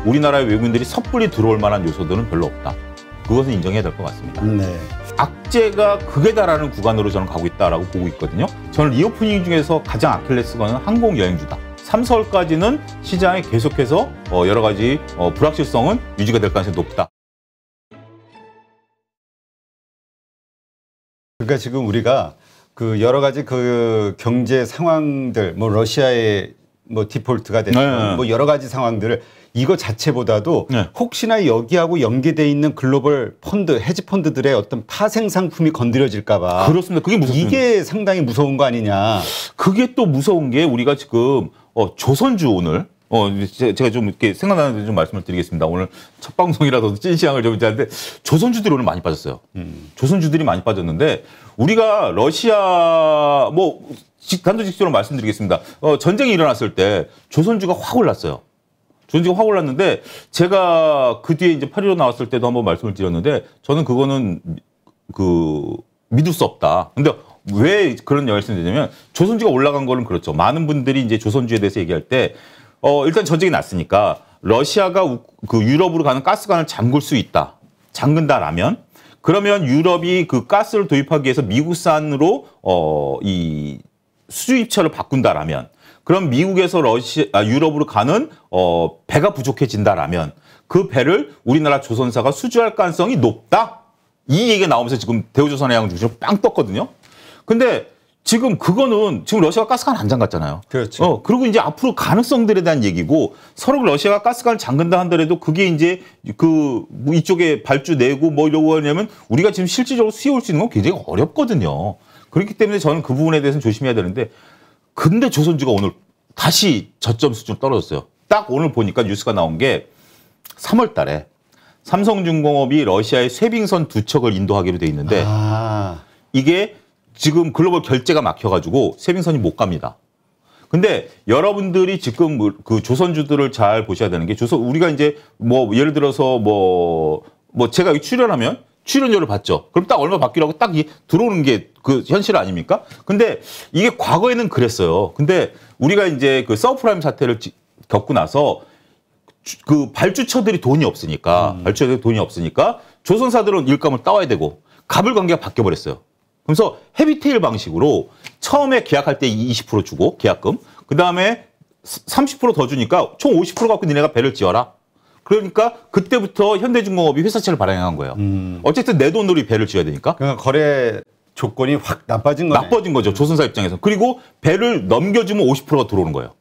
우리나라의 외국인들이 섣불리 들어올 만한 요소들은 별로 없다. 그것은 인정해야 될 것 같습니다. 네. 악재가 극에 달하는 구간으로 저는 가고 있다라고 보고 있거든요. 저는 리오프닝 중에서 가장 아킬레스건은 항공 여행주다. 3, 4월까지는 시장에 계속해서 여러 가지 불확실성은 유지가 될 가능성이 높다. 그러니까 지금 우리가 그 여러 가지 그 경제 상황들, 뭐 러시아의 뭐 디폴트가 됐든 뭐 여러 가지 상황들을 이거 자체보다도 혹시나 여기하고 연계돼 있는 글로벌 펀드, 헤지 펀드들의 어떤 파생 상품이 건드려질까 봐. 그렇습니다. 그게 무섭습니다. 이게 상당히 무서운 거 아니냐. 그게 또 무서운 게 우리가 지금 조선주 오늘 제가 좀 이렇게 생각나는 좀 말씀을 드리겠습니다. 오늘 첫 방송이라서 찐시황을 좀 하는데 조선주들이 오늘 많이 빠졌어요. 조선주들이 많이 빠졌는데 우리가 러시아 단도직입적으로 말씀드리겠습니다. 전쟁이 일어났을 때 조선주가 확 올랐어요. 조선주가 확 올랐는데 제가 그 뒤에 이제 8.15 나왔을 때도 한번 말씀을 드렸는데 저는 그거는 믿을 수 없다. 근데 왜 그런 말씀을 드리냐면 조선주가 올라간 거는 그렇죠. 많은 분들이 이제 조선주에 대해서 얘기할 때 일단 전쟁이 났으니까 러시아가 그 유럽으로 가는 가스관을 잠글 수 있다. 잠근다라면 그러면 유럽이 그 가스를 도입하기 위해서 미국산으로 이 수입처를 바꾼다라면 그럼 미국에서 유럽으로 가는 배가 부족해진다라면 그 배를 우리나라 조선사가 수주할 가능성이 높다. 이 얘기가 나오면서 지금 대우조선해양 중심으로 빵 떴거든요. 근데 지금 그거는 지금 러시아가 가스관 안 잠갔잖아요. 그렇죠. 그리고 이제 앞으로 가능성들에 대한 얘기고 서로 러시아가 가스관을 잠근다 한더라도 그게 이제 뭐 이쪽에 발주 내고 뭐 이러고 하냐면 우리가 지금 실질적으로 수혜올 수 있는 건 굉장히 어렵거든요. 그렇기 때문에 저는 그 부분에 대해서는 조심해야 되는데 근데 조선주가 오늘 다시 저점 수준으로 떨어졌어요. 딱 오늘 보니까 뉴스가 나온 게 3월 달에 삼성중공업이 러시아에 쇄빙선 2척을 인도하기로 돼 있는데 이게 지금 글로벌 결제가 막혀가지고 쇄빙선이 못 갑니다. 근데 여러분들이 지금 그 조선주들을 잘 보셔야 되는 게 우리가 이제 뭐 예를 들어서 뭐 제가 여기 출연하면 출연료를 받죠. 그럼 딱 얼마 받기로 하고 딱 들어오는 게 그 현실 아닙니까? 근데 이게 과거에는 그랬어요. 근데 우리가 이제 그 서브프라임 사태를 겪고 나서 그 발주처들이 돈이 없으니까 조선사들은 일감을 따와야 되고 갑을 관계가 바뀌어 버렸어요. 그래서 헤비테일 방식으로 처음에 계약할 때 20% 주고 계약금, 그 다음에 30% 더 주니까 총 50% 갖고 니네가 배를 지어라. 그러니까 그때부터 현대중공업이 회사채를 발행한 거예요. 어쨌든 내 돈으로 이 배를 지어야 되니까. 그러니까 거래 조건이 확 나빠진 거네. 나빠진 거죠. 조선사 입장에서. 그리고 배를 넘겨주면 50%가 들어오는 거예요.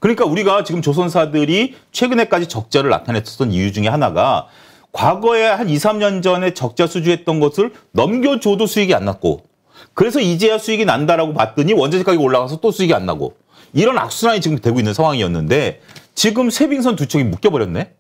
그러니까 우리가 지금 조선사들이 최근에까지 적자를 나타냈었던 이유 중에 하나가 과거에 한 2, 3년 전에 적자 수주했던 것을 넘겨줘도 수익이 안 났고 그래서 이제야 수익이 난다라고 봤더니 원자재 가격이 올라가서 또 수익이 안 나고 이런 악순환이 지금 되고 있는 상황이었는데 지금 쇄빙선 2척이 묶여버렸네.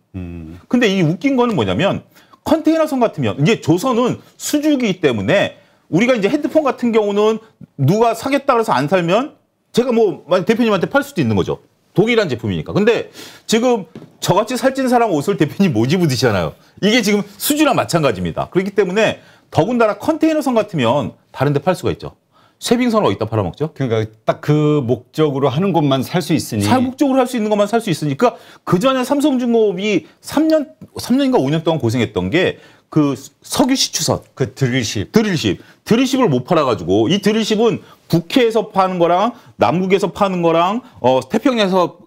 근데 이 웃긴 거는 뭐냐면 컨테이너선 같으면 이제 조선은 수주기 때문에 우리가 이제 핸드폰 같은 경우는 누가 사겠다 그래서 안 살면 제가 뭐 대표님한테 팔 수도 있는 거죠. 동일한 제품이니까. 근데 지금 저같이 살찐 사람 옷을 대표님 못 입으시잖아요. 이게 지금 수주랑 마찬가지입니다. 그렇기 때문에 더군다나 컨테이너선 같으면 다른 데 팔 수가 있죠. 쇄빙선을 어디다 팔아먹죠? 그러니까 딱 그 목적으로 하는 곳만 살 수 있으니. 목적으로 할 수 있는 것만 살 수 있으니까 그전에 삼성중공업이 3년인가 5년 동안 고생했던 게 그 석유 시추선. 그 드릴십. 드릴십을 못 팔아가지고 이 드릴십은 북해에서 파는 거랑 남극에서 파는 거랑 태평양에서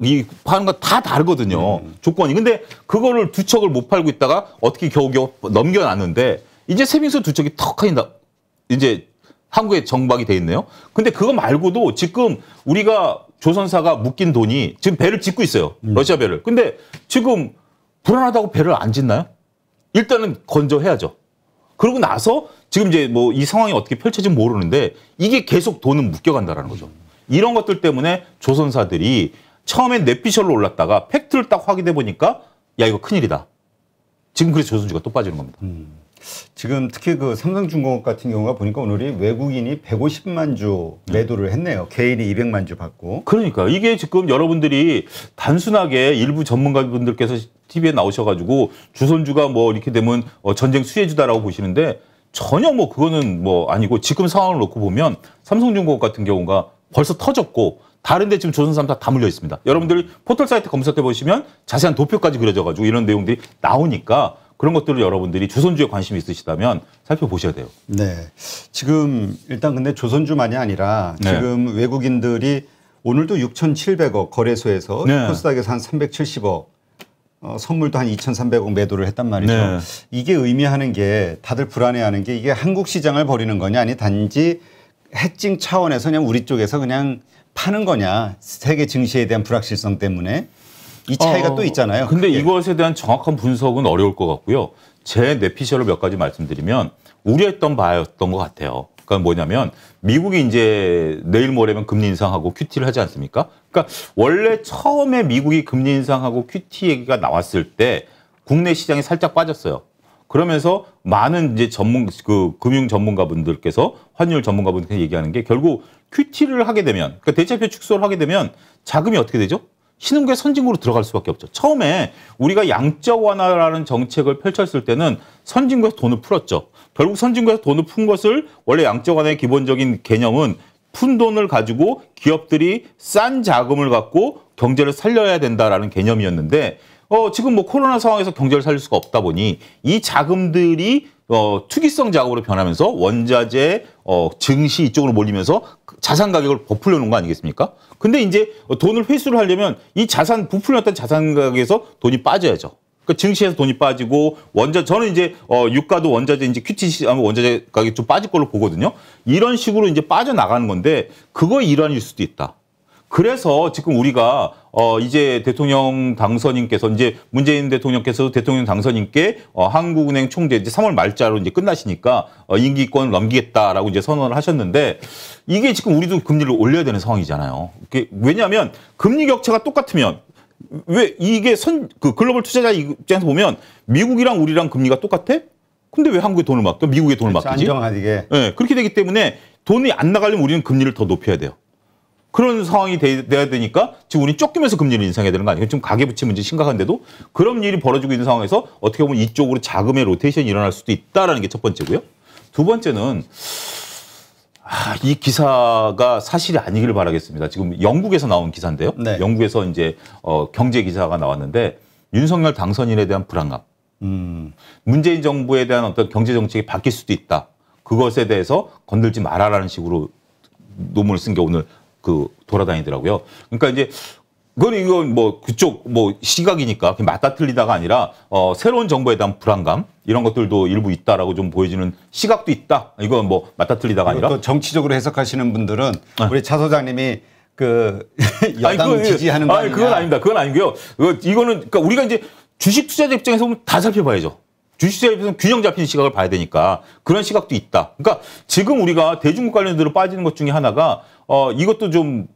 파는 거 다 다르거든요. 조건이. 근데 그거를 2척을 못 팔고 있다가 어떻게 겨우겨우 넘겨놨는데 이제 쇄빙선 2척이 턱 하니 이제 한국에 정박이 돼 있네요. 근데 그거 말고도 지금 우리가 조선사가 묶인 돈이 지금 배를 짓고 있어요. 러시아 배를. 근데 지금 불안하다고 배를 안 짓나요? 일단은 건조해야죠. 그러고 나서 지금 이제 뭐 이 상황이 어떻게 펼쳐질지 모르는데 이게 계속 돈은 묶여간다라는 거죠. 이런 것들 때문에 조선사들이 처음엔 넷피셜로 올랐다가 팩트를 딱 확인해 보니까 야 이거 큰일이다. 지금 그래서 조선주가 또 빠지는 겁니다. 지금 특히 그 삼성중공업 같은 경우가 보니까 오늘이 외국인이 150만 주 매도를 했네요. 개인이 200만 주 받고. 그러니까 이게 지금 여러분들이 단순하게 일부 전문가분들께서 TV에 나오셔가지고 조선주가 뭐 이렇게 되면 전쟁 수혜주다라고 보시는데 전혀 뭐 그거는 뭐 아니고 지금 상황을 놓고 보면 삼성중공업 같은 경우가 벌써 터졌고 다른데 지금 조선 3사 다 물려 있습니다. 여러분들이 포털 사이트 검색해 보시면 자세한 도표까지 그려져가지고 이런 내용들이 나오니까 그런 것들을 여러분들이 조선주에 관심이 있으시다면 살펴보셔야 돼요. 네. 지금 일단 근데 조선주만이 아니라 네. 지금 외국인들이 오늘도 6,700억 거래소에서 네. 코스닥에서 한 370억 선물도 한 2,300억 매도를 했단 말이죠. 네. 이게 의미하는 게 다들 불안해하는 게 이게 한국 시장을 버리는 거냐 아니 단지 해칭 차원에서 그냥 우리 쪽에서 그냥 파는 거냐 세계 증시에 대한 불확실성 때문에 이 차이가 또 있잖아요. 근데 그게. 이것에 대한 정확한 분석은 어려울 것 같고요. 제 뇌피셜을 몇 가지 말씀드리면 우려했던 바였던 것 같아요. 그러니까 뭐냐면 미국이 이제 내일 모레면 금리 인상하고 QT를 하지 않습니까? 그러니까 원래 처음에 미국이 금리 인상하고 QT 얘기가 나왔을 때 국내 시장이 살짝 빠졌어요. 그러면서 많은 이제 금융 전문가분들께서 환율 전문가분들께서 얘기하는 게 결국 QT를 하게 되면 그러니까 대체표 축소를 하게 되면 자금이 어떻게 되죠? 신흥국의 선진국으로 들어갈 수밖에 없죠. 처음에 우리가 양적 완화라는 정책을 펼쳤을 때는 선진국에서 돈을 풀었죠. 결국 선진국에서 돈을 푼 것을 원래 양적 완화의 기본적인 개념은 푼 돈을 가지고 기업들이 싼 자금을 갖고 경제를 살려야 된다라는 개념이었는데 지금 뭐 코로나 상황에서 경제를 살릴 수가 없다 보니 이 자금들이 투기성 자금으로 변하면서 원자재, 증시 이쪽으로 몰리면서 자산 가격을 버풀려 놓은 거 아니겠습니까? 근데 이제 돈을 회수를 하려면 이 부풀렸던 자산 가격에서 돈이 빠져야죠. 그러니까 증시에서 돈이 빠지고 저는 이제 유가도 원자재 이제 QT 하면 원자재 가격이 좀 빠질 걸로 보거든요. 이런 식으로 이제 빠져나가는 건데 그거의 일환일 수도 있다. 그래서 지금 우리가 이제 대통령 당선인께서 이제 문재인 대통령께서 대통령 당선인께 한국은행 총재 이제 3월 말자로 이제 끝나시니까 임기권을 넘기겠다라고 이제 선언을 하셨는데 이게 지금 우리도 금리를 올려야 되는 상황이잖아요. 왜냐하면 금리 격차가 똑같으면 왜 이게 글로벌 투자자 입장에서 보면 미국이랑 우리랑 금리가 똑같아? 근데 왜 한국에 돈을 맡겨? 미국에 돈을 그렇죠. 맡기지? 안정하게. 네, 그렇게 되기 때문에 돈이 안 나가려면 우리는 금리를 더 높여야 돼요. 그런 상황이 돼야 되니까 지금 우리 쫓기면서 금리를 인상해야 되는 거 아니에요? 지금 가계부채 문제 심각한데도 그런 일이 벌어지고 있는 상황에서 어떻게 보면 이쪽으로 자금의 로테이션이 일어날 수도 있다는 게 첫 번째고요. 두 번째는 이 기사가 사실이 아니기를 바라겠습니다. 지금 영국에서 나온 기사인데요. 네. 영국에서 이제 경제 기사가 나왔는데 윤석열 당선인에 대한 불안감. 문재인 정부에 대한 어떤 경제 정책이 바뀔 수도 있다. 그것에 대해서 건들지 마라라는 식으로 논문을 쓴 게 오늘 돌아다니더라고요. 그러니까 이제 이건 뭐 그쪽 시각이니까 맞다 틀리다가 아니라 새로운 정부에 대한 불안감 이런 것들도 일부 있다라고 좀 보여지는 시각도 있다. 이건 뭐 맞다 틀리다가 아니라 또 정치적으로 해석하시는 분들은 우리 차 소장님이 여당 지지하는 거 아니냐? 그건 아닙니다. 그건 아니고요. 이거는 그러니까 우리가 이제 주식 투자자 입장에서 보면 다 살펴봐야죠. 주식 투자자 입장에서 균형 잡히는 시각을 봐야 되니까 그런 시각도 있다. 그러니까 지금 우리가 대중국 관련주로 빠지는 것 중에 하나가 이것도 좀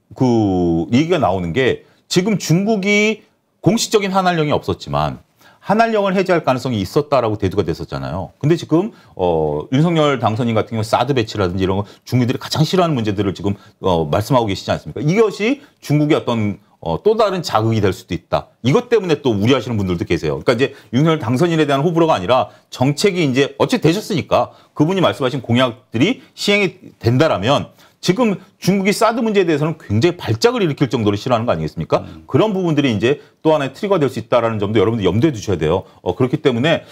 얘기가 나오는 게 지금 중국이 공식적인 한한령이 없었지만 한한령을 해제할 가능성이 있었다라고 대두가 됐었잖아요. 근데 지금 윤석열 당선인 같은 경우 사드 배치라든지 이런 거 중국들이 가장 싫어하는 문제들을 지금 말씀하고 계시지 않습니까? 이것이 중국의 어떤 또 다른 자극이 될 수도 있다. 이것 때문에 또 우려하시는 분들도 계세요. 그러니까 이제 윤석열 당선인에 대한 호불호가 아니라 정책이 이제 어찌 되셨으니까 그분이 말씀하신 공약들이 시행이 된다라면 지금 중국이 사드 문제에 대해서는 굉장히 발작을 일으킬 정도로 싫어하는 거 아니겠습니까? 그런 부분들이 이제 또 하나의 트리거가 될 수 있다는 점도 여러분들 염두에 두셔야 돼요. 그렇기 때문에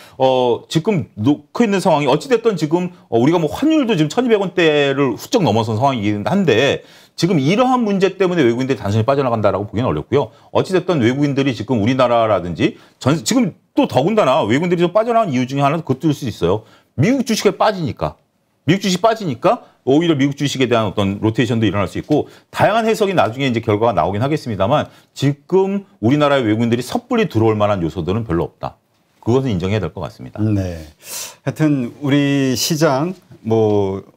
지금 놓고 있는 상황이 어찌됐든 지금 우리가 뭐 환율도 지금 1,200원대를 훌쩍 넘어선 상황이긴 한데 지금 이러한 문제 때문에 외국인들이 단순히 빠져나간다라고 보기는 어렵고요. 어찌됐든 외국인들이 지금 우리나라라든지 지금 또 더군다나 외국인들이 좀 빠져나간 이유 중에 하나는 그것일 수 있어요. 미국 주식에 빠지니까. 미국 주식이 빠지니까 오히려 미국 주식에 대한 어떤 로테이션도 일어날 수 있고 다양한 해석이 나중에 이제 결과가 나오긴 하겠습니다만 지금 우리나라의 외국인들이 섣불리 들어올 만한 요소들은 별로 없다. 그것은 인정해야 될 것 같습니다. 네. 하여튼 우리 시장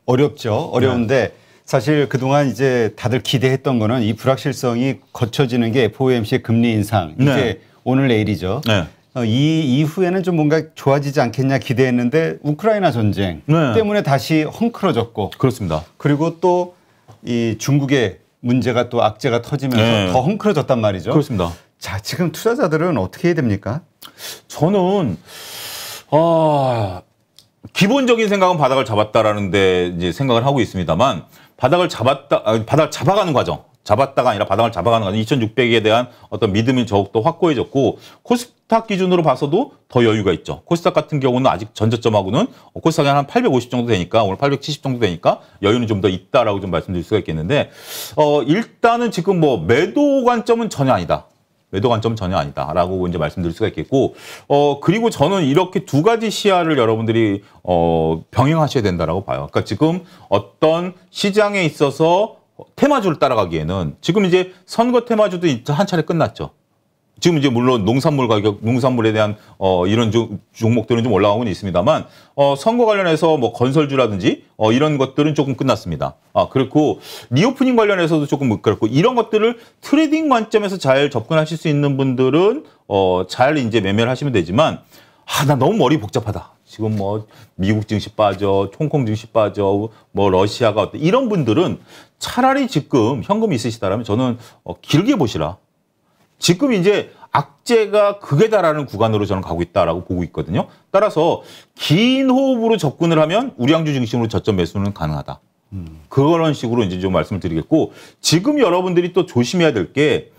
어렵죠. 어려운데 사실 그동안 이제 다들 기대했던 거는 이 불확실성이 거쳐지는 게 FOMC 금리 인상 이제 오늘 내일이죠. 네. 이 이후에는 좀 뭔가 좋아지지 않겠냐 기대했는데 우크라이나 전쟁 때문에 다시 헝클어졌고 그렇습니다. 그리고 또 이 중국의 문제가 또 악재가 터지면서 더 헝클어졌단 말이죠. 그렇습니다. 자, 지금 투자자들은 어떻게 해야 됩니까? 저는 기본적인 생각은 바닥을 잡았다라는 데 이제 생각을 하고 있습니다만 바닥을 잡아가는 과정. 잡았다가 아니라 바닥을 잡아가는 거죠. 2,600에 대한 어떤 믿음이 더욱더 확고해졌고 코스닥 기준으로 봐서도 더 여유가 있죠. 코스닥 같은 경우는 아직 전저점하고는 코스닥이 한 850 정도 되니까 오늘 870 정도 되니까 여유는 좀 더 있다라고 좀 말씀드릴 수가 있겠는데 일단은 지금 뭐 매도 관점은 전혀 아니다. 매도 관점은 전혀 아니다라고 이제 말씀드릴 수가 있겠고 그리고 저는 이렇게 두 가지 시야를 여러분들이 병행하셔야 된다라고 봐요. 그러니까 지금 어떤 시장에 있어서 테마주를 따라가기에는 지금 이제 선거 테마주도 한 차례 끝났죠. 지금 이제 물론 농산물 가격, 농산물에 대한 이런 종목들은 좀 올라가고는 있습니다만 선거 관련해서 뭐 건설주라든지 이런 것들은 조금 끝났습니다. 그렇고 리오프닝 관련해서도 조금 그렇고 이런 것들을 트레이딩 관점에서 잘 접근하실 수 있는 분들은 잘 이제 매매를 하시면 되지만 나 너무 머리 복잡하다. 지금 뭐 미국 증시 빠져, 홍콩 증시 빠져, 뭐 러시아가 어때 이런 분들은 차라리 지금 현금 있으시다라면 저는 길게 보시라. 지금 이제 악재가 극에 달하는 구간으로 저는 가고 있다라고 보고 있거든요. 따라서 긴 호흡으로 접근을 하면 우량주 중심으로 저점 매수는 가능하다. 그런 식으로 이제 좀 말씀을 드리겠고 지금 여러분들이 또 조심해야 될 게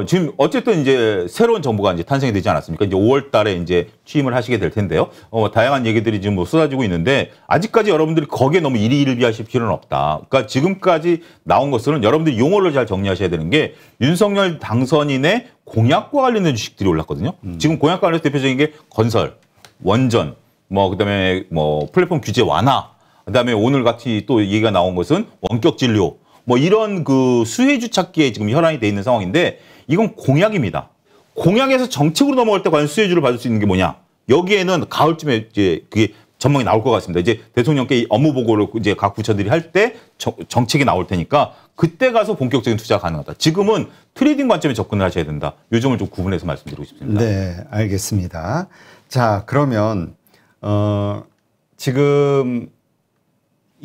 지금 어쨌든 이제 새로운 정부가 이제 탄생이 되지 않았습니까? 이제 5월 달에 이제 취임을 하시게 될 텐데요. 다양한 얘기들이 지금 뭐 쏟아지고 있는데 아직까지 여러분들이 거기에 너무 일희일비하실 필요는 없다. 그러니까 지금까지 나온 것은 여러분들이 용어를 잘 정리하셔야 되는 게 윤석열 당선인의 공약과 관련된 주식들이 올랐거든요. 지금 공약과 관련해서 대표적인 게 건설, 원전, 그다음에 플랫폼 규제 완화, 그다음에 오늘 같이 또 얘기가 나온 것은 원격 진료. 이런 그 수혜주 찾기에 지금 혈안이 돼 있는 상황인데 이건 공약입니다. 공약에서 정책으로 넘어갈 때 과연 수혜주를 받을 수 있는 게 뭐냐? 여기에는 가을쯤에 이제 그게 전망이 나올 것 같습니다. 이제 대통령께 업무 보고를 이제 각 부처들이 할 때 정책이 나올 테니까 그때 가서 본격적인 투자가 가능하다. 지금은 트레이딩 관점에 접근을 하셔야 된다. 요 점을 좀 구분해서 말씀드리고 싶습니다. 네, 알겠습니다. 자, 그러면 지금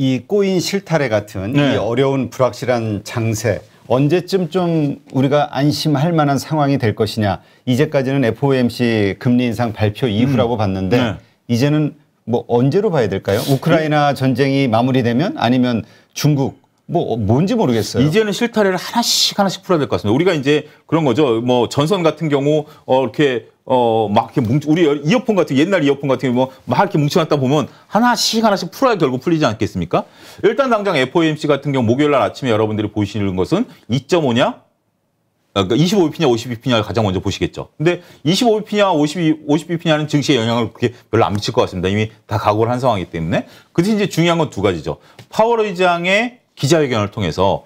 이 꼬인 실타래 같은 이 어려운 불확실한 장세 언제쯤 좀 우리가 안심할 만한 상황이 될 것이냐. 이제까지는 FOMC 금리 인상 발표 이후라고 봤는데 이제는 뭐 언제로 봐야 될까요? 우크라이나 전쟁이 마무리되면 아니면 중국 뭔지 모르겠어요. 이제는 실타래를 하나씩 풀어야 될 것 같습니다. 우리가 이제 그런 거죠. 전선 같은 경우 이렇게 막 이렇게 우리 이어폰 같은 옛날 이어폰 같은 경우 막 이렇게 뭉쳐놨다 보면 하나씩 풀어야 결국 풀리지 않겠습니까? 일단 당장 FOMC 같은 경우 목요일 날 아침에 여러분들이 보시는 것은 2.5냐? 그러니까 25bp냐 50bp냐를 가장 먼저 보시겠죠. 근데 25bp냐 50bp냐는 증시에 영향을 그렇게 별로 안 미칠 것 같습니다. 이미 다 각오를 한 상황이기 때문에. 그 대신 이제 중요한 건 두 가지죠. 파월 의장의 기자회견을 통해서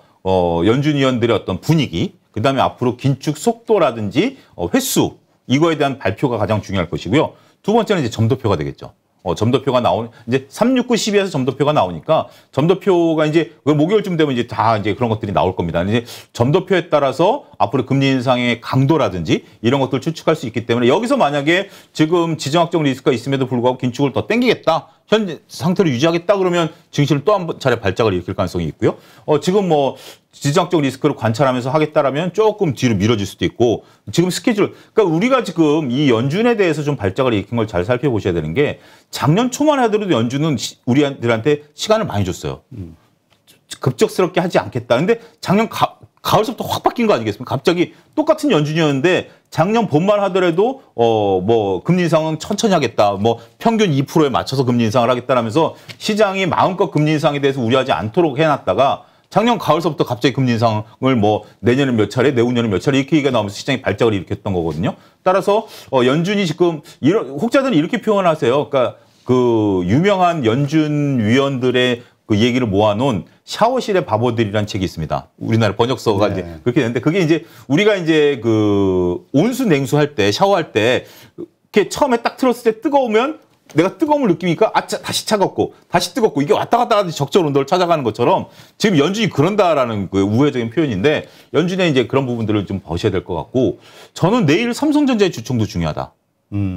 연준 위원들의 어떤 분위기, 그다음에 앞으로 긴축 속도라든지 횟수 이거에 대한 발표가 가장 중요할 것이고요. 두 번째는 이제 점도표가 되겠죠. 점도표가 이제 36912에서 점도표가 나오니까 점도표가 이제 목요일쯤 되면 이제 다 이제 그런 것들이 나올 겁니다. 이제 점도표에 따라서 앞으로 금리 인상의 강도라든지 이런 것들을 추측할 수 있기 때문에 여기서 만약에 지금 지정학적 리스크가 있음에도 불구하고 긴축을 더 땡기겠다. 현재 상태를 유지하겠다 그러면 증시를 또 한 차례 발작을 일으킬 가능성이 있고요. 지금 지정학적 리스크를 관찰하면서 하겠다라면 조금 뒤로 미뤄질 수도 있고 지금 스케줄, 그러니까 우리가 지금 이 연준에 대해서 좀 발작을 일으킨 걸 잘 살펴보셔야 되는 게 작년 초만 하더라도 연준은 우리들한테 시간을 많이 줬어요. 급작스럽게 하지 않겠다. 근데 작년 가을서부터 확 바뀐 거 아니겠습니까? 갑자기 똑같은 연준이었는데 작년 봄만 하더라도 금리 인상은 천천히 하겠다. 평균 2%에 맞춰서 금리 인상을 하겠다라면서 시장이 마음껏 금리 인상에 대해서 우려하지 않도록 해놨다가 작년 가을서부터 갑자기 금리 인상을 내년에 몇 차례, 내후년에 몇 차례 이렇게 얘기가 나오면서 시장이 발작을 일으켰던 거거든요. 따라서 연준이 지금 혹자들은 이렇게 표현하세요. 그러니까 그 유명한 연준 위원들의 그 얘기를 모아놓은 샤워실의 바보들이라는 책이 있습니다. 우리나라 번역서가 이제 그렇게 되는데 그게 이제 우리가 이제 그 온수 냉수 할 때 샤워할 때 이렇게 처음에 딱 틀었을 때 뜨거우면 내가 뜨거움을 느끼니까 다시 차갑고 다시 뜨겁고 이게 왔다 갔다 하듯이 적절 온도를 찾아가는 것처럼 지금 연준이 그런다라는 그 우회적인 표현인데 연준의 이제 그런 부분들을 좀 보셔야 될 것 같고 저는 내일 삼성전자의 주총도 중요하다.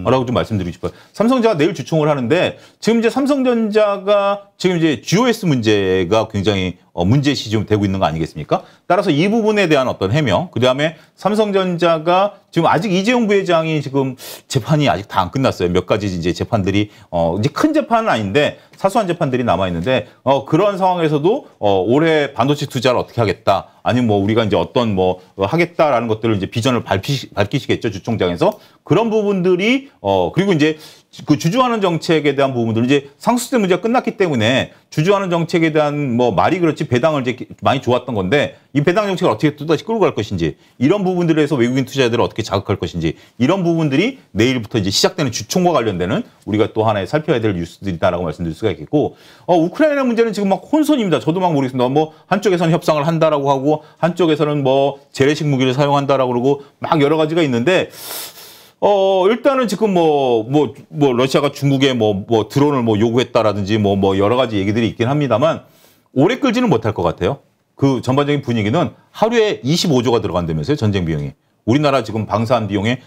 라고 좀 말씀드리고 싶어요. 삼성전자가 내일 주총을 하는데 지금 이제 삼성전자가 지금 이제 GOS 문제가 굉장히 문제시 좀 되고 있는 거 아니겠습니까? 따라서 이 부분에 대한 어떤 해명, 그다음에 삼성전자가 지금 아직 이재용 부회장이 지금 재판이 아직 다 안 끝났어요. 몇 가지 이제 재판들이 이제 큰 재판은 아닌데 사소한 재판들이 남아 있는데 그런 상황에서도 올해 반도체 투자를 어떻게 하겠다, 아니면 뭐 우리가 이제 어떤 뭐 하겠다라는 것들을 이제 비전을 밝히시겠죠, 주총장에서. 그런 부분들이 그리고 이제 그 주주하는 정책에 대한 부분들, 이제 상속세 문제가 끝났기 때문에 주주하는 정책에 대한 뭐 말이 그렇지 배당을 이제 많이 좋았던 건데 이 배당 정책을 어떻게 또다시 끌고 갈 것인지, 이런 부분들에서 외국인 투자자들을 어떻게 자극할 것인지, 이런 부분들이 내일부터 이제 시작되는 주총과 관련되는 우리가 또 하나의 살펴야 될 뉴스들이다라고 말씀드릴 수가 있겠고, 우크라이나 문제는 지금 막 혼선입니다. 저도 막 모르겠습니다. 뭐 한쪽에서는 협상을 한다라고 하고 한쪽에서는 뭐 재래식 무기를 사용한다라고 그러고 막 여러 가지가 있는데. 일단은 지금 러시아가 중국에 뭐 드론을 뭐 요구했다라든지 뭐 여러 가지 얘기들이 있긴 합니다만 오래 끌지는 못할 것 같아요. 그 전반적인 분위기는 하루에 25조가 들어간다면서요, 전쟁 비용이. 우리나라 지금 방산 비용의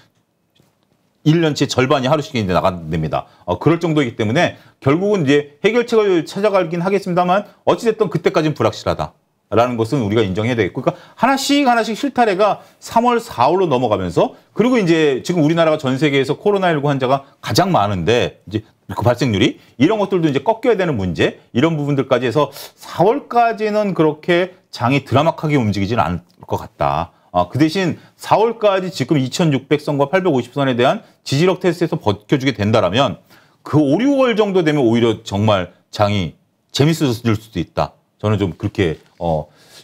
1년치 절반이 하루씩 이제 나간답니다. 그럴 정도이기 때문에 결국은 이제 해결책을 찾아가긴 하겠습니다만 어찌됐든 그때까지는 불확실하다. 라는 것은 우리가 인정해야 되겠고, 그러니까 하나씩 실타래가 3월, 4월로 넘어가면서, 그리고 이제 지금 우리나라가 전 세계에서 코로나19 환자가 가장 많은데 이제 그 발생률이, 이런 것들도 이제 꺾여야 되는 문제, 이런 부분들까지 해서 4월까지는 그렇게 장이 드라마하게 움직이지는 않을 것 같다. 그 대신 4월까지 지금 2,600선과 850선에 대한 지지력 테스트에서 버텨주게 된다라면 그 5, 6월 정도 되면 오히려 정말 장이 재밌어질 수도 있다. 저는 좀 그렇게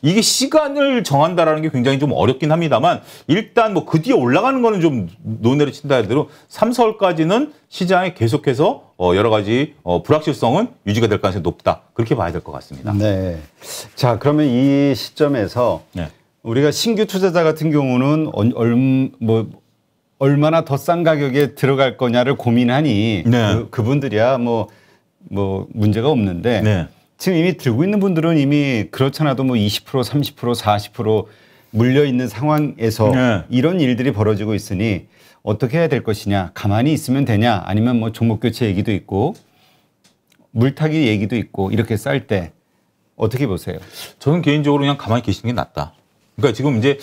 이게 시간을 정한다라는 게 굉장히 좀 어렵긴 합니다만, 일단 뭐 그 뒤에 올라가는 거는 좀 논외로 친다 하더라도 3, 4월까지는 시장에 계속해서 여러 가지 불확실성은 유지가 될 가능성이 높다. 그렇게 봐야 될 것 같습니다. 네. 자, 그러면 이 시점에서 네. 우리가 신규 투자자 같은 경우는 얼마나 더 싼 가격에 들어갈 거냐를 고민하니 네. 그분들이야 뭐 문제가 없는데. 네. 지금 이미 들고 있는 분들은 이미 그렇잖아도 뭐 20%, 30%, 40% 물려 있는 상황에서 네. 이런 일들이 벌어지고 있으니 어떻게 해야 될 것이냐, 가만히 있으면 되냐, 아니면 뭐 종목 교체 얘기도 있고 물타기 얘기도 있고 이렇게 쌀 때 어떻게 보세요? 저는 개인적으로 그냥 가만히 계시는 게 낫다. 그러니까 지금 이제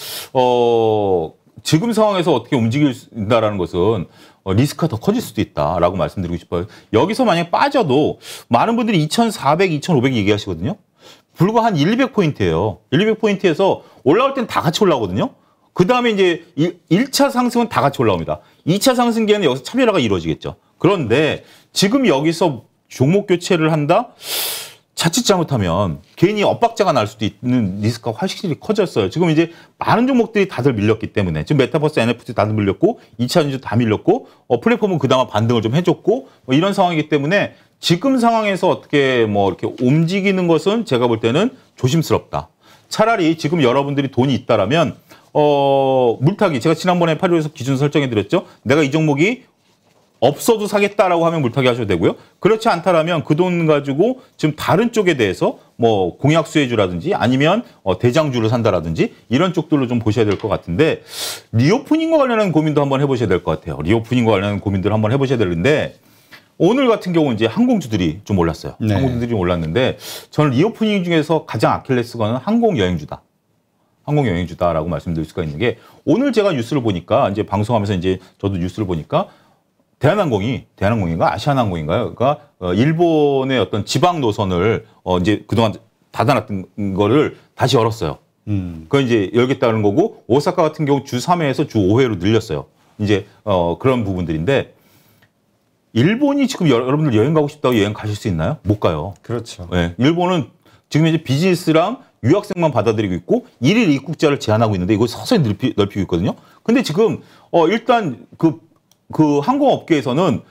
지금 상황에서 어떻게 움직인다라는 것은 리스크가 더 커질 수도 있다라고 말씀드리고 싶어요. 여기서 만약에 빠져도 많은 분들이 2,400, 2,500 얘기하시거든요. 불과 한 1,200포인트예요. 1,200포인트에서 올라올 땐 다 같이 올라오거든요. 그 다음에 이제 1차 상승은 다 같이 올라옵니다. 2차 상승기에는 여기서 차별화가 이루어지겠죠. 그런데 지금 여기서 종목 교체를 한다? 자칫 잘못하면 괜히 엇박자가 날 수도 있는 리스크가 확실히 커졌어요. 지금 이제 많은 종목들이 다들 밀렸기 때문에 지금 메타버스, NFT 다들 밀렸고 2차 전지 다 밀렸고 플랫폼은 그나마 반등을 좀 해줬고 이런 상황이기 때문에 지금 상황에서 어떻게 이렇게 움직이는 것은 제가 볼 때는 조심스럽다. 차라리 지금 여러분들이 돈이 있다라면 물타기, 제가 지난번에 8월에서 기준 설정해 드렸죠. 내가 이 종목이 없어도 사겠다라고 하면 물타기 하셔도 되고요. 그렇지 않다라면 그 돈 가지고 지금 다른 쪽에 대해서 뭐 공약 수혜주라든지 아니면 대장주를 산다라든지 이런 쪽들로 좀 보셔야 될 것 같은데, 리오프닝과 관련한 고민도 한번 해보셔야 될 것 같아요. 리오프닝과 관련한 고민들을 한번 해보셔야 되는데, 오늘 같은 경우는 이제 항공주들이 좀 올랐어요. 네. 항공주들이 올랐는데 저는 리오프닝 중에서 가장 아킬레스건은 항공여행주다. 항공여행주다라고 말씀드릴 수가 있는 게, 오늘 제가 뉴스를 보니까 이제 방송하면서 이제 저도 뉴스를 보니까 대한항공인가 아시아나항공인가요? 그러니까 일본의 어떤 지방 노선을 이제 그동안 닫아놨던 거를 다시 열었어요. 그건 이제 열겠다는 거고, 오사카 같은 경우 주 3회에서 주 5회로 늘렸어요. 이제 그런 부분들인데, 일본이 지금 여러분들 여행 가고 싶다고 여행 가실 수 있나요? 못 가요. 그렇죠. 네, 일본은 지금 이제 비즈니스랑 유학생만 받아들이고 있고 일일 입국자를 제한하고 있는데 이걸 서서히 넓히고 있거든요. 근데 지금 일단 그 항공업계에서는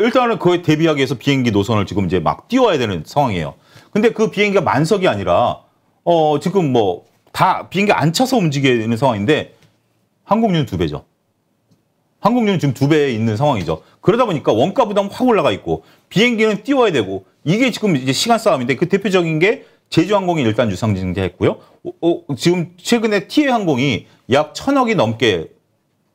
일단은 그에 대비하기 위해서 비행기 노선을 지금 이제 막 띄워야 되는 상황이에요. 근데 그 비행기가 만석이 아니라 지금 뭐 다 비행기 안 차서 움직이는 상황인데 항공료는 2배죠. 항공료는 지금 2배에 있는 상황이죠. 그러다 보니까 원가 부담 확 올라가 있고 비행기는 띄워야 되고, 이게 지금 이제 시간 싸움인데, 그 대표적인 게 제주항공이 일단 유상증자했고요. 지금 최근에 티웨이항공이 약 1,000억이 넘게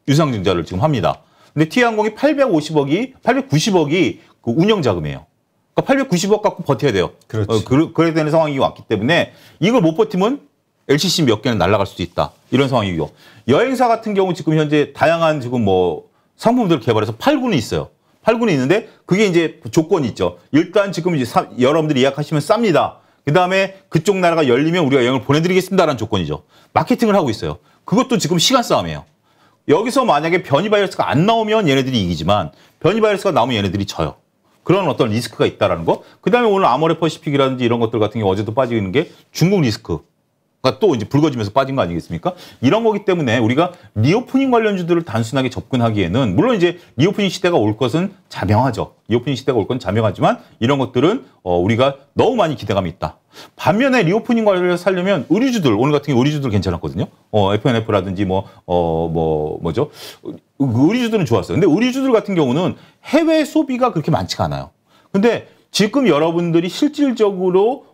유상증자를 지금 합니다. 근데 티웨이항공이 890억이 그 운영 자금이에요. 그러니까 890억 갖고 버텨야 돼요. 그렇지. 그래야 되는 상황이 왔기 때문에 이걸 못 버티면 LCC 몇 개는 날아갈 수도 있다. 이런 상황이고. 여행사 같은 경우 지금 현재 다양한 지금 뭐 상품들을 개발해서 팔고는 있어요. 팔고는 있는데 그게 이제 조건이 있죠. 일단 지금 이제 여러분들이 예약하시면 쌉니다. 그다음에 그쪽 나라가 열리면 우리가 여행을 보내드리겠습니다라는 조건이죠. 마케팅을 하고 있어요. 그것도 지금 시간 싸움이에요. 여기서 만약에 변이 바이러스가 안 나오면 얘네들이 이기지만 변이 바이러스가 나오면 얘네들이 져요. 그런 어떤 리스크가 있다라는 거. 그다음에 오늘 아모레퍼시픽이라든지 이런 것들 같은 경우 어제도 빠지고 있는 게 중국 리스크가 또 이제 불거지면서 빠진 거 아니겠습니까? 이런 거기 때문에 우리가 리오프닝 관련주들을 단순하게 접근하기에는 물론 이제 리오프닝 시대가 올 것은 자명하죠. 리오프닝 시대가 올 건 자명하지만 이런 것들은 우리가 너무 많이 기대감이 있다. 반면에 리오프닝 관련해서 살려면 의류주들 오늘 같은 경우 의류주들 괜찮았거든요. F&F라든지 뭐죠? 의류주들은 좋았어요. 근데 의류주들 같은 경우는 해외 소비가 그렇게 많지가 않아요. 근데 지금 여러분들이 실질적으로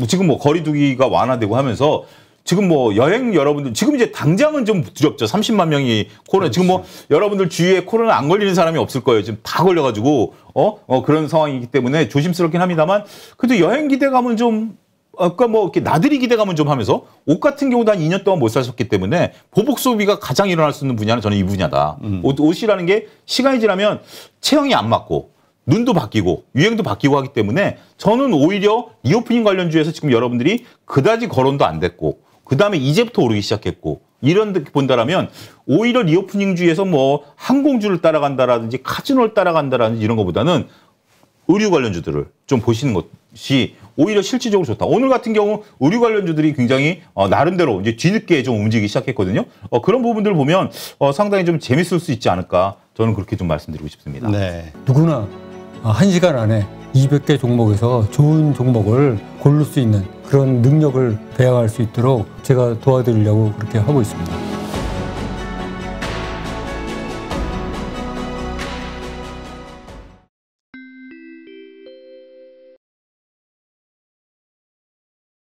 지금 뭐 거리두기가 완화되고 하면서 지금 뭐 여행 여러분들 지금 이제 당장은 좀 두렵죠. 30만 명이 코로나 그렇지. 지금 뭐 여러분들 주위에 코로나 안 걸리는 사람이 없을 거예요. 지금 다 걸려가지고 그런 상황이기 때문에 조심스럽긴 합니다만 그래도 여행 기대감은 좀 아까 뭐 이렇게 나들이 기대감은 좀 하면서 옷 같은 경우도 한 2년 동안 못 사셨기 때문에 보복 소비가 가장 일어날 수 있는 분야는 저는 이 분야다. 옷이라는 게 시간이 지나면 체형이 안 맞고 눈도 바뀌고 유행도 바뀌고 하기 때문에 저는 오히려 리오프닝 관련주에서 지금 여러분들이 그다지 거론도 안 됐고 그다음에 이제부터 오르기 시작했고 이런 데 본다라면 오히려 리오프닝주에서 뭐 항공주를 따라간다라든지 카지노를 따라간다라든지 이런 것보다는 의류 관련주들을 좀 보시는 것이 오히려 실질적으로 좋다. 오늘 같은 경우 의류 관련주들이 굉장히 나름대로 이제 뒤늦게 좀 움직이기 시작했거든요. 그런 부분들을 보면 상당히 좀 재밌을 수 있지 않을까 저는 그렇게 좀 말씀드리고 싶습니다. 네. 누구나 1시간 안에 200개 종목에서 좋은 종목을 고를 수 있는 그런 능력을 배양할 수 있도록 제가 도와드리려고 그렇게 하고 있습니다.